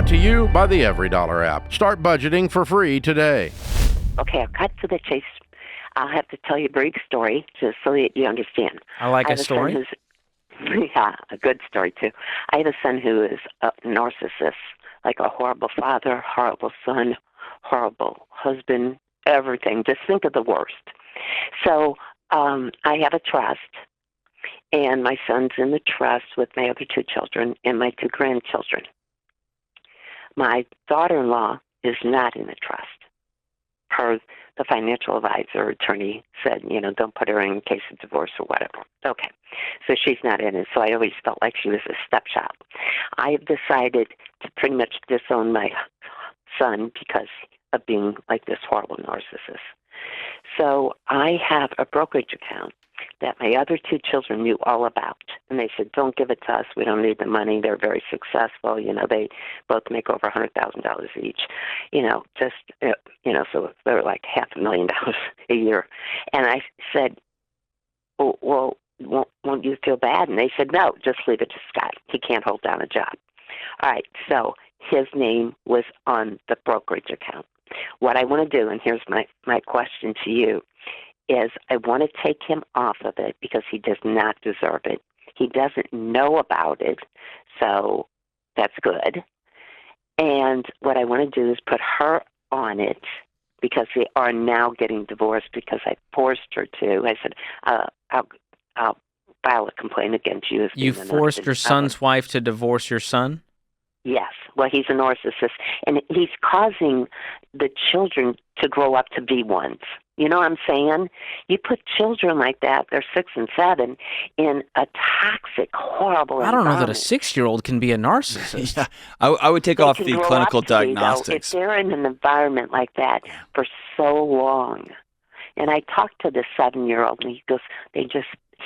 Brought to you by the EveryDollar app. Start budgeting for free today. Okay, I'll cut to the chase. I'll have to tell you a brief story just so that you understand. I like a story. Yeah, a good story, too. I have a son who is a narcissist, like a horrible father, horrible son, horrible husband, everything. Just think of the worst. So I have a trust, and my son's in the trust with my other two children and my two grandchildren. My daughter-in-law is not in the trust. The financial advisor attorney said, don't put her in case of divorce or whatever. Okay. So she's not in it. So I always felt like she was a stepchild. I have decided to pretty much disown my son because of being like this horrible narcissist. So I have a brokerage account that my other two children knew all about. And they said, don't give it to us. We don't need the money. They're very successful. They both make over $100,000 each. So they're like $500,000 a year. And I said, well, won't you feel bad? And they said, no, just leave it to Scott. He can't hold down a job. All right, so his name was on the brokerage account. What I want to do, and here's my question to you, is I want to take him off of it because he does not deserve it. He doesn't know about it, so that's good. And what I want to do is put her on it because they are now getting divorced because I forced her to. I said, I'll file a complaint against you. You forced your son's wife to divorce your son? Yes. Well, he's a narcissist, and he's causing the children to grow up to be ones. You know what I'm saying? You put children like that, they're 6 and 7, in a toxic, horrible environment. I don't know that a 6-year-old can be a narcissist. Yeah. I would take off the clinical diagnostics. If they're in an environment like that for so long. And I talked to the 7-year-old, and he goes, he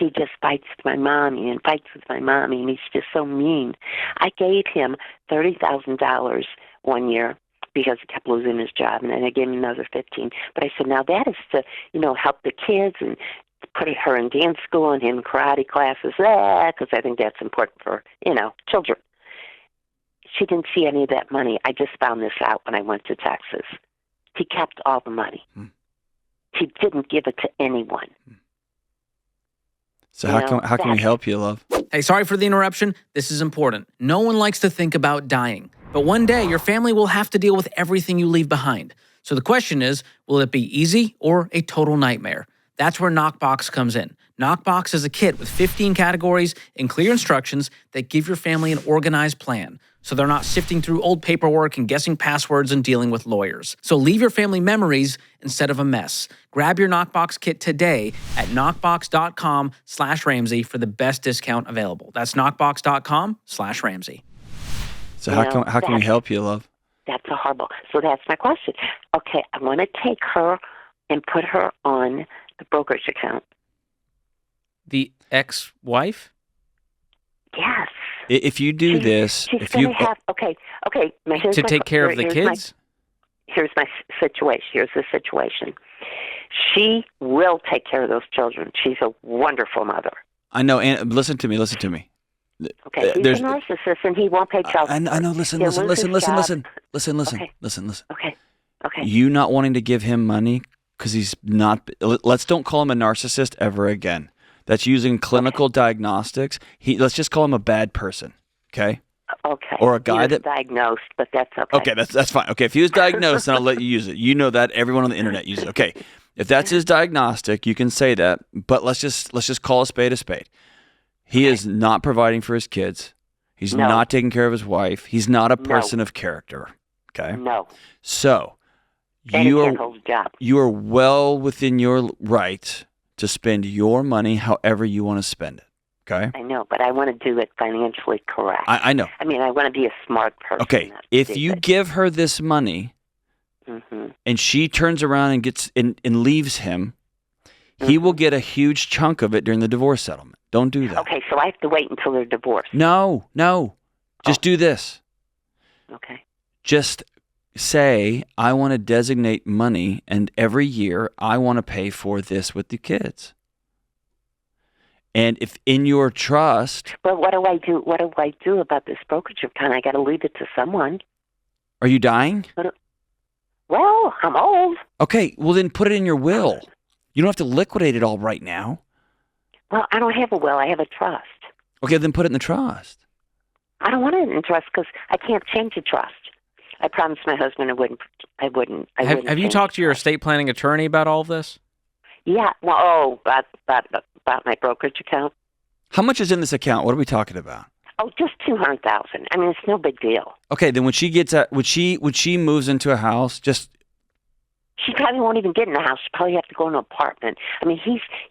just fights with my mommy and fights with my mommy, and he's just so mean. I gave him $30,000 one year because he kept losing his job, and then I gave him another $15,000. But I said, now that is to, help the kids and put her in dance school and him karate classes, because I think that's important for, children. She didn't see any of that money. I just found this out when I went to Texas. He kept all the money. He didn't give it to anyone. So how can we help you, love? Hey, sorry for the interruption. This is important. No one likes to think about dying. But one day, your family will have to deal with everything you leave behind. So the question is, will it be easy or a total nightmare? That's where Knockbox comes in. Knockbox is a kit with 15 categories and clear instructions that give your family an organized plan, so they're not sifting through old paperwork and guessing passwords and dealing with lawyers. So leave your family memories instead of a mess. Grab your Knockbox kit today at knockbox.com/Ramsey for the best discount available. That's knockbox.com/Ramsey. So how can we help you, love? That's a horrible. So that's my question. Okay, I want to take her and put her on the brokerage account. The ex-wife? Yes. If you do this, she's going to have. Okay. To take care of the kids. Here's my situation. Here's the situation. She will take care of those children. She's a wonderful mother. I know. And listen to me. Okay, he's a narcissist, and he won't pay child support. I know. Listen. Okay. You not wanting to give him money because he's not. Don't call him a narcissist ever again. That's using clinical diagnostics. Let's just call him a bad person. Okay. Okay. Or a guy that diagnosed, but that's okay. Okay, that's fine. Okay, if he was diagnosed, then I'll let you use it. You know that everyone on the internet uses it. Okay, if that's his diagnostic, you can say that. But let's just call a spade a spade. He is not providing for his kids. He's not taking care of his wife. He's not a person of character. Okay. No. So and he can't hold a job. You are well within your right to spend your money however you want to spend it. Okay. I know, but I want to do it financially correct. I know. I mean, I want to be a smart person. Okay. If you give her this money and she turns around and gets and leaves him, he will get a huge chunk of it during the divorce settlement. Don't do that. Okay, so I have to wait until they're divorced. No. Just do this. Okay. Just say, I want to designate money, and every year I want to pay for this with the kids. And if in your trust... Well, what do I do? What do I do about this brokerage account? I got to leave it to someone. Are you dying? Well, I'm old. Okay, well then put it in your will. You don't have to liquidate it all right now. Well, I don't have a will. I have a trust. Okay, then put it in the trust. I don't want it in trust because I can't change the trust. I promised my husband I wouldn't. Have you talked to your estate planning attorney about all of this? Yeah. Well, about my brokerage account. How much is in this account? What are we talking about? Oh, just 200,000. I mean, it's no big deal. Okay, then when she moves into a house, just She probably won't even get in the house. She'll probably have to go in an apartment. I mean,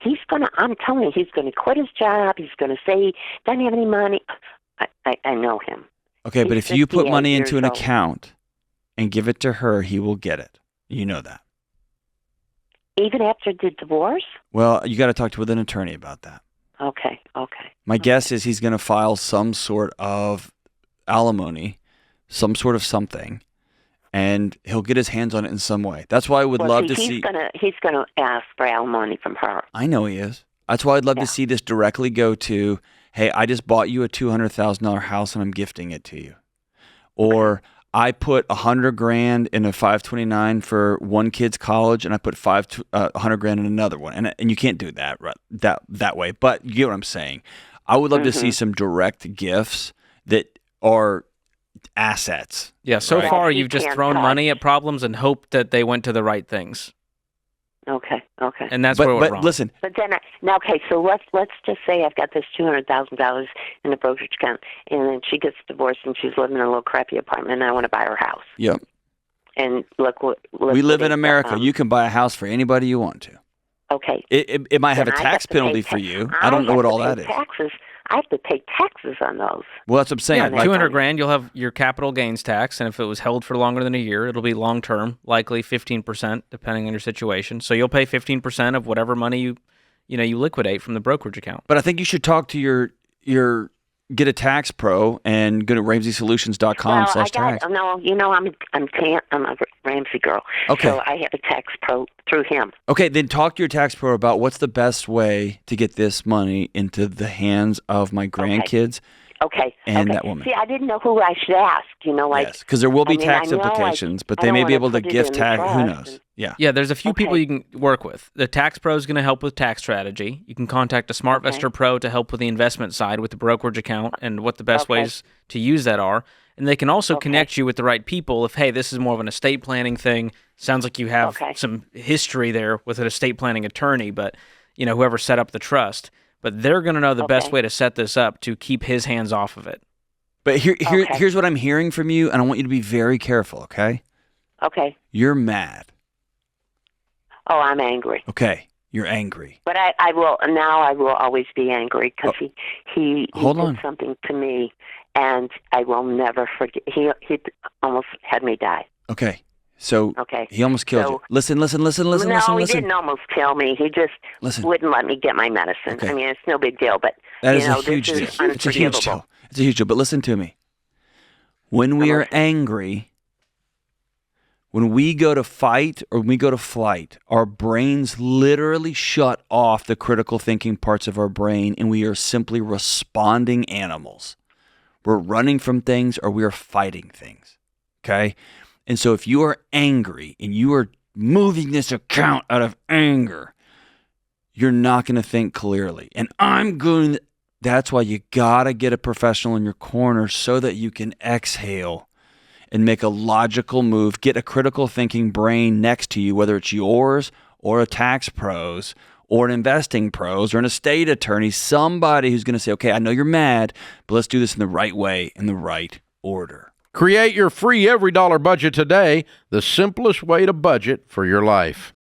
he's gonna. I'm telling you, he's gonna quit his job. He's gonna say he doesn't have any money. I know him. okay, but He's if you put 58 money into an years old. account and give it to her, he will get it. You know that. Even after the divorce. Well, you got to talk to an attorney about that. Okay. My guess is he's going to file some sort of alimony, some sort of something, and he'll get his hands on it in some way. That's why I would love to see. He's gonna ask for alimony from her. I know he is. That's why I'd love to see this directly go to, hey, I just bought you a $200,000 house and I'm gifting it to you. Or I put $100,000 in a 529 for one kid's college and I put $100,000 in another one. And you can't do that right, that way. But you get what I'm saying. I would love to see some direct gifts that are assets. Yeah, so Right. far He you've just can't thrown touch. money at problems and hoped that they went to the right things. Okay. And that's where it went But wrong. listen, But then, okay, so let's just say I've got this $200,000 in the brokerage account, and then she gets divorced and she's living in a little crappy apartment, and I want to buy her house. yep. And look what We live in it- America. You can buy a house for anybody you want to. Okay. It might have a Then I tax to pay penalty ta- for you. I don't know have what to all pay that is. Taxes. I have to pay taxes on those. Well, that's what I'm saying. Yeah, Like, $200,000, you'll have your capital gains tax, and if it was held for longer than a year, it'll be long term, likely 15%, depending on your situation. So you'll pay 15% of whatever money you liquidate from the brokerage account. but I think you should talk to your get a tax pro and go to ramseysolutions.com/tax. No, I'm a Ramsey girl. Okay. So I have a tax pro through him. Okay, then talk to your tax pro about what's the best way to get this money into the hands of my grandkids. Okay. And okay. that woman. See, I didn't know who I should ask. Yes, because there will be I mean, tax I know implications, but I they don't may be wanna able to put it gift in the tax. Who trust knows? and- Yeah. Yeah, there's a few people Okay. you can work with. The tax pro is going to help with tax strategy. You can contact a SmartVestor Pro to help with the investment side with the brokerage account and what the best Okay. ways to use that are. And they can also Okay. connect you with the right people if, hey, this is more of an estate planning thing. Sounds like you have Okay. some history there with an estate planning attorney, but whoever set up the trust. But they're going to know the best Okay. way to set this up to keep his hands off of it. But Okay. here's what I'm hearing from you, and I want you to be very careful, okay? Okay. You're mad. Oh, I'm angry. Okay. You're angry. But I will always be angry because he Hold did on. something to me, and I will never forget. He almost had me die. Okay. So Okay. he almost killed So- you. Listen. No, he Listen. didn't almost kill me. He just Listen. wouldn't let me get my medicine. Okay. I mean, it's no big deal, but That is a this huge is deal. It's a huge unforgivable. deal. It's a huge deal. But listen to me. When we I'm are listening. angry, when we go to fight or when we go to flight, our brains literally shut off the critical thinking parts of our brain and we are simply responding animals. We're running from things or we are fighting things. Okay? And so if you are angry and you are moving this account out of anger, you're not going to think clearly. And that's why you got to get a professional in your corner so that you can exhale and make a logical move, get a critical thinking brain next to you, whether it's yours or a tax pro's or an investing pro's or an estate attorney, somebody who's going to say, okay, I know you're mad, but let's do this in the right way, in the right order. Create your free every dollar budget today, the simplest way to budget for your life.